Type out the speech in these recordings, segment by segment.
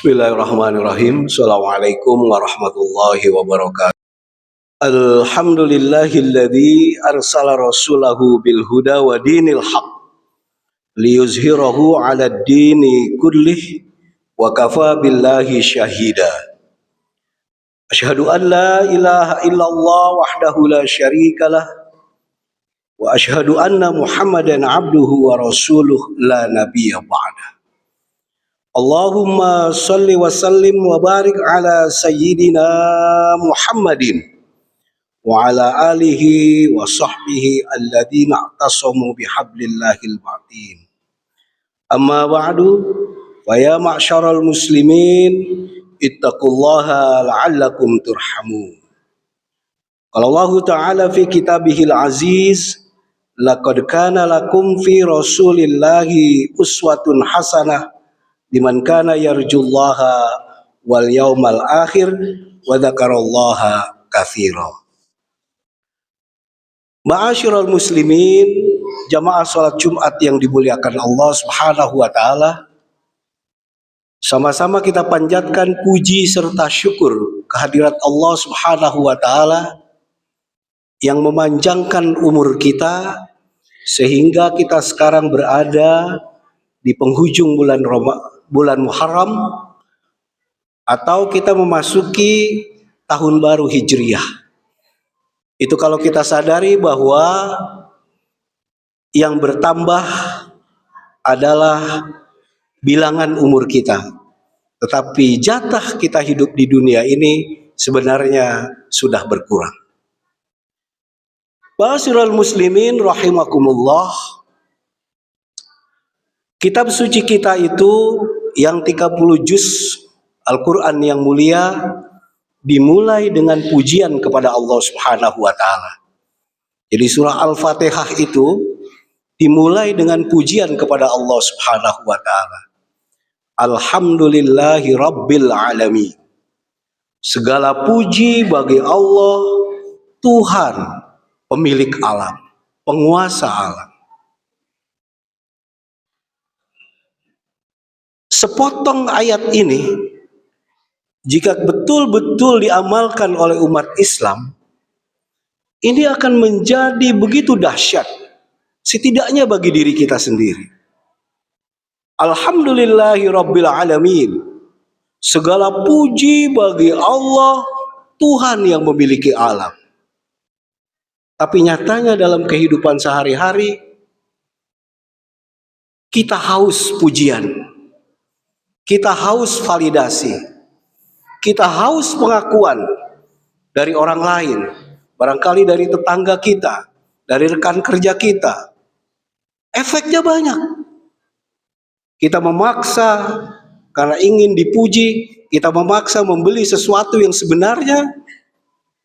Bismillahirrahmanirrahim. Assalamualaikum warahmatullahi wabarakatuh. Alhamdulillahilladzi arsala rasulahu bil huda wa dinil haq liyuzhirahu 'alad dini kullih wa kafa billahi syahida. Asyhadu an la ilaha illallah wahdahu la syarikalah wa asyhadu anna Muhammadan abduhu wa rasuluh la nabiyya ba'da. Allahumma salli wa sallim wa barik ala sayyidina Muhammadin wa ala alihi wa sahbihi alladhina i'tasamu bihablillahil matin. Amma ba'du, fa ya ma'syaral muslimin ittaqullaha la'allakum turhamun. Qala Allah Ta'ala fi kitabihil aziz, laqad kana lakum fi rasulillahi uswatun hasanah liman kana yarjullaha wal yaumal akhir wa dzakarallaha katsira. Ma'asyiral muslimin, jamaah salat Jumat yang dimuliakan Allah Subhanahu wa taala. Sama-sama kita panjatkan puji serta syukur kehadirat Allah Subhanahu wa taala yang memanjangkan umur kita sehingga kita sekarang berada di penghujung bulan Muharram, atau kita memasuki tahun baru Hijriah. Itu kalau kita sadari bahwa yang bertambah adalah bilangan umur kita, tetapi jatah kita hidup di dunia ini sebenarnya sudah berkurang. Ma'asyiral muslimin rahimakumullah, kitab suci kita itu yang 30 juz Al-Quran yang mulia dimulai dengan pujian kepada Allah Subhanahu wa taala. Jadi surah Al-Fatihah itu dimulai dengan pujian kepada Allah Subhanahu wa taala. Alhamdulillahi rabbil alamin. Segala puji bagi Allah, Tuhan, pemilik alam, penguasa alam. Sepotong ayat ini, jika betul-betul diamalkan oleh umat Islam, ini akan menjadi begitu dahsyat, setidaknya bagi diri kita sendiri. Alhamdulillahi rabbil alamin. Segala puji bagi Allah, Tuhan yang memiliki alam. Tapi nyatanya dalam kehidupan sehari-hari, kita haus pujian. Kita haus validasi, kita haus pengakuan dari orang lain, barangkali dari tetangga kita, dari rekan kerja kita. Efeknya banyak. Kita memaksa karena ingin dipuji, kita memaksa membeli sesuatu yang sebenarnya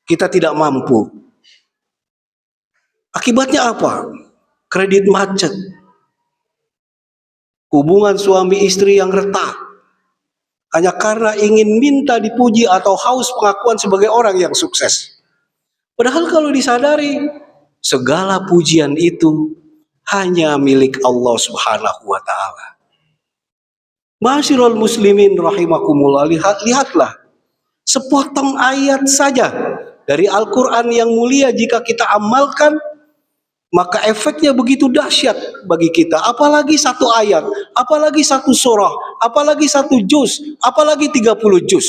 kita tidak mampu. Akibatnya apa? Kredit macet, hubungan suami istri yang retak, hanya karena ingin minta dipuji atau haus pengakuan sebagai orang yang sukses. Padahal kalau disadari, segala pujian itu hanya milik Allah Subhanahu wa taala. Ma'asyiral muslimin rahimakumullah, lihatlah sepotong ayat saja dari Al-Quran yang mulia, jika kita amalkan maka efeknya begitu dahsyat bagi kita. Apalagi satu ayat, apalagi satu surah, apalagi satu juz, apalagi 30 juz.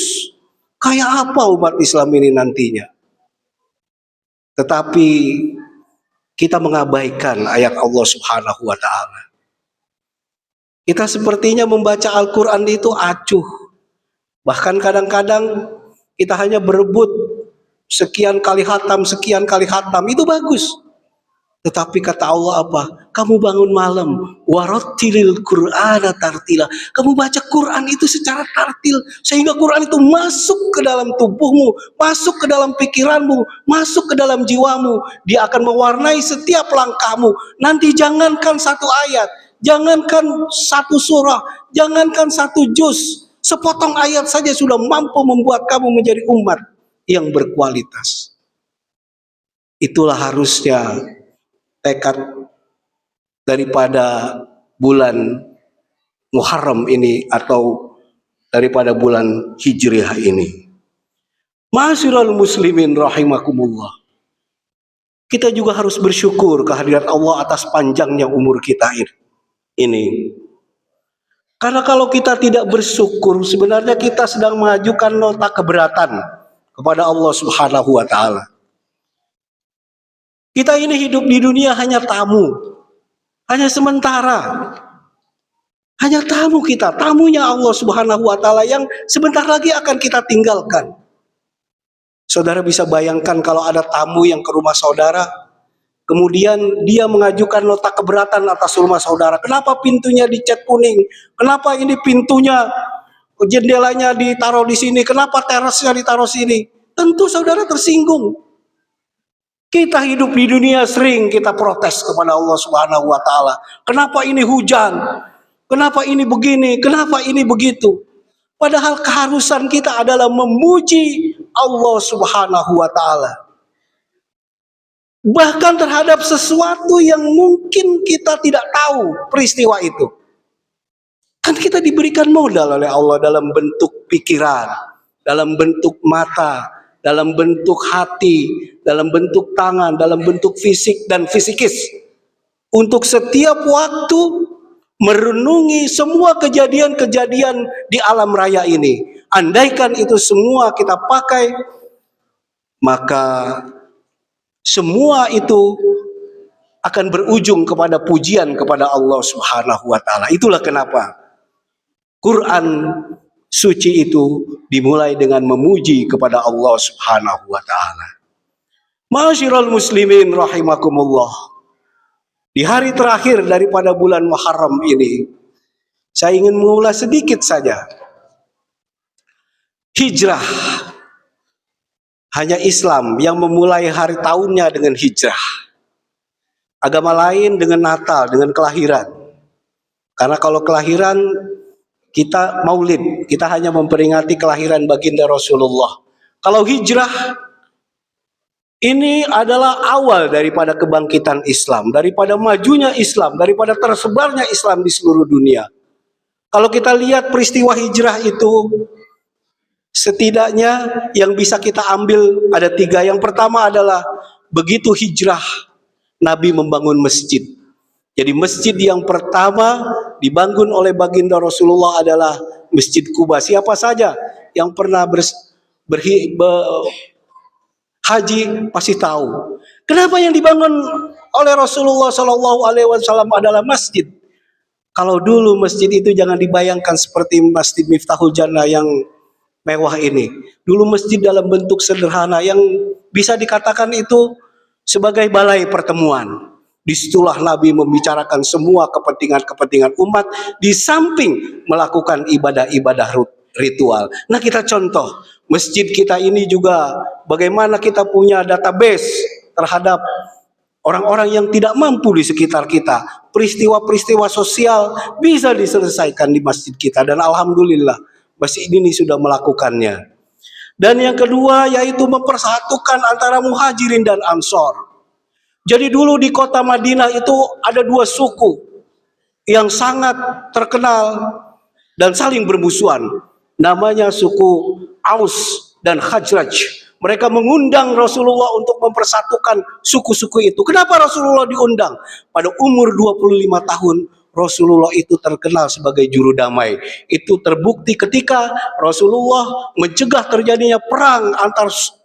Kayak apa umat Islam ini nantinya? Tetapi kita mengabaikan ayat Allah Subhanahu wa taala. Kita sepertinya membaca Al-Quran itu acuh. Bahkan kadang-kadang kita hanya berebut sekian kali khatam, itu bagus. Tetapi kata Allah apa? Kamu bangun malam, warattilil Qur'ana tartila. Kamu baca Quran itu secara tartil, sehingga Quran itu masuk ke dalam tubuhmu, masuk ke dalam pikiranmu, masuk ke dalam jiwamu. Dia akan mewarnai setiap langkahmu. Nanti jangankan satu ayat, jangankan satu surah, jangankan satu juz, sepotong ayat saja sudah mampu membuat kamu menjadi umat yang berkualitas. Itulah harusnya tekad daripada bulan Muharram ini, atau daripada bulan Hijriah ini. Ma'asyiral muslimin rahimakumullah. Kita juga harus bersyukur kehadirat Allah atas panjangnya umur kita ini. Karena kalau kita tidak bersyukur, sebenarnya kita sedang mengajukan nota keberatan kepada Allah Subhanahu wa taala. Kita ini hidup di dunia hanya tamu, hanya sementara. Hanya tamu kita, tamunya Allah Subhanahu wa taala yang sebentar lagi akan kita tinggalkan. Saudara bisa bayangkan kalau ada tamu yang ke rumah saudara, kemudian dia mengajukan nota keberatan atas rumah saudara. Kenapa pintunya dicat kuning? Kenapa ini pintunya, jendelanya ditaruh di sini? Kenapa terasnya ditaruh sini? Tentu saudara tersinggung. Kita hidup di dunia sering kita protes kepada Allah Subhanahu wa taala. Kenapa ini hujan? Kenapa ini begini? Kenapa ini begitu? Padahal keharusan kita adalah memuji Allah Subhanahu wa taala. Bahkan terhadap sesuatu yang mungkin kita tidak tahu peristiwa itu. Kan kita diberikan modal oleh Allah dalam bentuk pikiran, dalam bentuk mata, dalam bentuk hati, dalam bentuk tangan, dalam bentuk fisik dan fisikis. Untuk setiap waktu merenungi semua kejadian-kejadian di alam raya ini. Andaikan itu semua kita pakai, maka semua itu akan berujung kepada pujian kepada Allah Subhanahu wa taala. Itulah kenapa Quran suci itu dimulai dengan memuji kepada Allah Subhanahu wa taala. Ma'asyiral muslimin rahimakumullah. Di hari terakhir daripada bulan Muharram ini, saya ingin mengulas sedikit saja. Hijrah. Hanya Islam yang memulai hari tahunnya dengan hijrah. Agama lain dengan Natal, dengan kelahiran. Karena kalau kelahiran, kita maulid. Kita hanya memperingati kelahiran baginda Rasulullah. Kalau hijrah, ini adalah awal daripada kebangkitan Islam, daripada majunya Islam, daripada tersebarnya Islam di seluruh dunia. Kalau kita lihat peristiwa hijrah itu, setidaknya yang bisa kita ambil ada 3. Yang pertama adalah begitu hijrah, Nabi membangun masjid. Jadi masjid yang pertama dibangun oleh baginda Rasulullah adalah Masjid Quba. Siapa saja yang pernah haji pasti tahu. Kenapa yang dibangun oleh Rasulullah Shallallahu Alaihi Wasallam adalah masjid? Kalau dulu masjid itu jangan dibayangkan seperti Masjid Miftahul Jannah yang mewah ini. Dulu masjid dalam bentuk sederhana yang bisa dikatakan itu sebagai balai pertemuan. Disitulah Nabi membicarakan semua kepentingan-kepentingan umat di samping melakukan ibadah-ibadah ritual. Nah, kita contoh masjid kita ini juga bagaimana kita punya database terhadap orang-orang yang tidak mampu di sekitar kita. Peristiwa-peristiwa sosial bisa diselesaikan di masjid kita dan alhamdulillah masjid ini sudah melakukannya. Dan yang kedua yaitu mempersatukan antara muhajirin dan ansor. Jadi dulu di kota Madinah itu ada 2 suku yang sangat terkenal dan saling bermusuhan. Namanya suku Aus dan Khazraj. Mereka mengundang Rasulullah untuk mempersatukan suku-suku itu. Kenapa Rasulullah diundang? Pada umur 25 tahun Rasulullah itu terkenal sebagai juru damai. Itu terbukti ketika Rasulullah mencegah terjadinya perang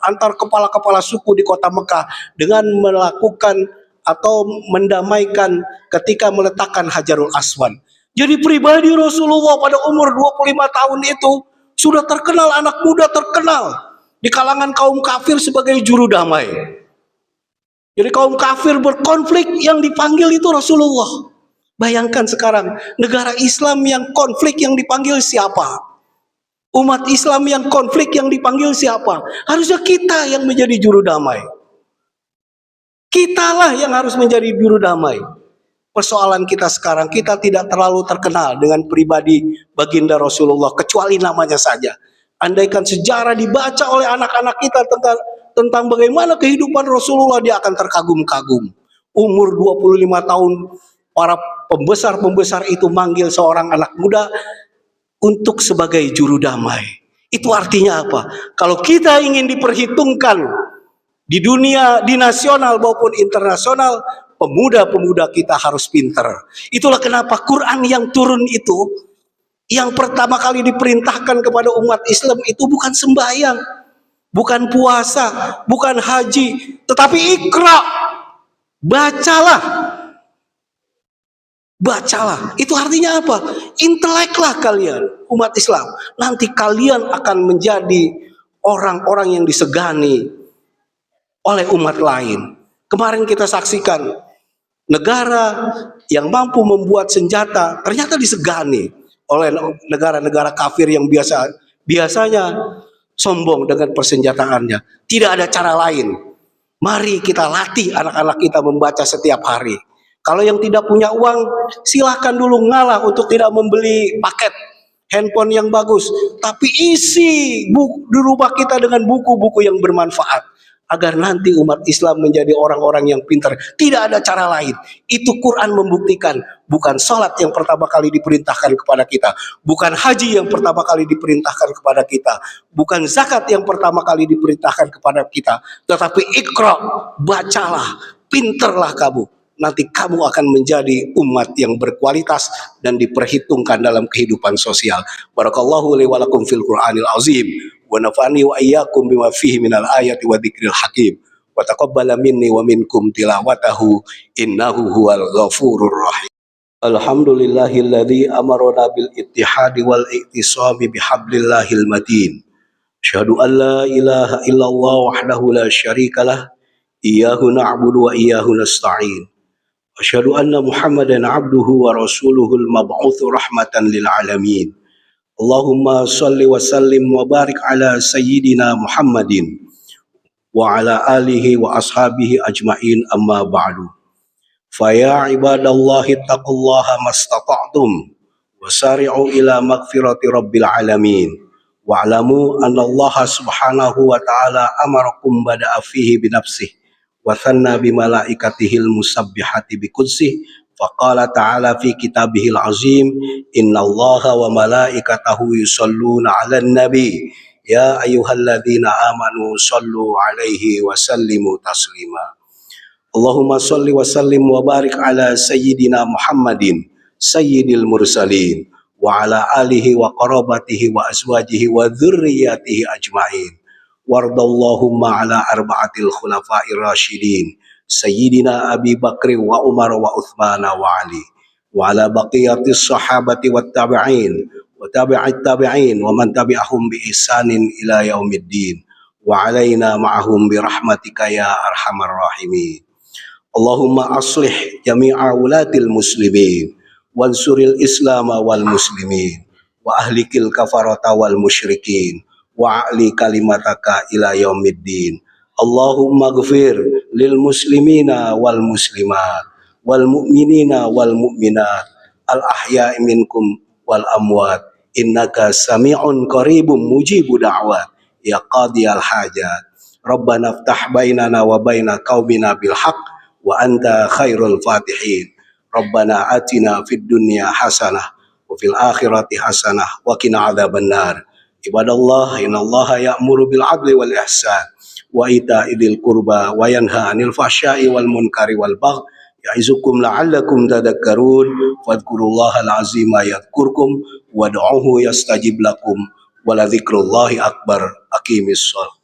antar kepala-kepala suku di kota Mekah dengan melakukan atau mendamaikan ketika meletakkan Hajarul Aswad. Jadi pribadi Rasulullah pada umur 25 tahun itu sudah terkenal, anak muda terkenal di kalangan kaum kafir sebagai juru damai. Jadi kaum kafir berkonflik yang dipanggil itu Rasulullah. Bayangkan sekarang negara Islam yang konflik yang dipanggil siapa? Umat Islam yang konflik yang dipanggil siapa? Harusnya kita yang menjadi juru damai. Kitalah yang harus menjadi juru damai. Persoalan kita sekarang, kita tidak terlalu terkenal dengan pribadi baginda Rasulullah kecuali namanya saja. Andaikan sejarah dibaca oleh anak-anak kita tentang bagaimana kehidupan Rasulullah, dia akan terkagum-kagum. Umur 25 tahun para pembesar-pembesar itu manggil seorang anak muda untuk sebagai juru damai. Itu artinya apa? Kalau kita ingin diperhitungkan di dunia, di nasional maupun internasional, pemuda-pemuda kita harus pinter. Itulah kenapa Quran yang turun itu, yang pertama kali diperintahkan kepada umat Islam itu bukan sembahyang, bukan puasa, bukan haji, tetapi ikra. Bacalah. Bacalah. Itu artinya apa? Inteleklah kalian, umat Islam. Nanti kalian akan menjadi orang-orang yang disegani oleh umat lain. Kemarin kita saksikan negara yang mampu membuat senjata ternyata disegani oleh negara-negara kafir yang biasanya sombong dengan persenjataannya. Tidak ada cara lain. Mari kita latih anak-anak kita membaca setiap hari. Kalau yang tidak punya uang, silahkan dulu ngalah untuk tidak membeli paket handphone yang bagus. Tapi isi di rumah kita dengan buku-buku yang bermanfaat. Agar nanti umat Islam menjadi orang-orang yang pintar. Tidak ada cara lain. Itu Quran membuktikan. Bukan sholat yang pertama kali diperintahkan kepada kita. Bukan haji yang pertama kali diperintahkan kepada kita. Bukan zakat yang pertama kali diperintahkan kepada kita. Tetapi ikra, bacalah, pinterlah kamu. Nanti kamu akan menjadi umat yang berkualitas dan diperhitungkan dalam kehidupan sosial. Barakallahu li wa lakum fil Qur'anil azim wa nafa'ani wa iyyakum bima fihi minal ayati wa dzikril hakim wa taqabbala minni wa minkum tilawatahu innahu huwal ghafurur rahim. Alhamdulillahilladzi amarona bil ittihadi wal iktisami bihablillahil matin. Asyhadu an la ilaha illallah wahdahu la syarikalah iyyahu na'budu wa iyyahu nasta'in. Asyhadu anna Muhammadan abduhu wa rasuluhul mab'utsu rahmatan lil alamin. Allahumma shalli wa sallim wa barik ala sayyidina Muhammadin wa ala alihi wa ashabihi ajmain amma ba'du. Fa ya ibadallahi taqullaha mastata'tum wa sari'u ila magfirati rabbil alamin. Wa'lamu anna Allah subhanahu wa ta'ala amarakum bada'a fihi binafsihi wa thanna bimalaikatihil musabbihati biqudsih faqala ta'ala fi kitabihil azim innallaha wa malaikatahu yusalluna 'alan nabi ya ayyuhalladzina amanu sallu 'alaihi wa sallimu taslima. Allahumma salli wa sallim wa barik ala sayyidina Muhammadin sayyidil mursalin wa ala alihi wa qarabatihi wa azwajihi wa dzurriyyatihi ajmain. Wardallahumma ala arba'atil khulafa'ir rasyidin sayyidina Abi Bakr wa Umar wa Uthman wa Ali wa ala baqiyatis sahabati wat tabi'in wa tabi'it tabi'in wa man tabi'ahum bi ihsanin ila yaumiddin wa alaina ma'ahum bi rahmatika ya arhamar rahimin. Allahumma aslih jami'a ulatil muslimin wansuril islam wal muslimin wa ahlikil kafarata wal musyrikin wa'ali kalimataka ila yaumiddin. Allahumma ghfir lil muslimina wal muslimat wal mu'minina wal mu'minat al ahya'i minkum wal amwat innaka sami'un qaribun mujibu da'wat ya qadiyal hajat. Rabbana iftah bainana wa baina qaumina bil haqq wa anta khairul fatihin. Rabbana atina fid dunya hasanah wa fil akhirati hasanah wa qina adzabannar. Ibadallah, innallaha ya'muru bil 'adli wal ihsan wa ita'idil qurba wa yanha 'anil fahsya'i wal munkari wal baghi ya'izukum la'allakum tadhakkarun fadhkurullahal 'azima yadhkurkum wad'uhu yastajib lakum wa la dzikrullahi akbar. Aqimis shalah.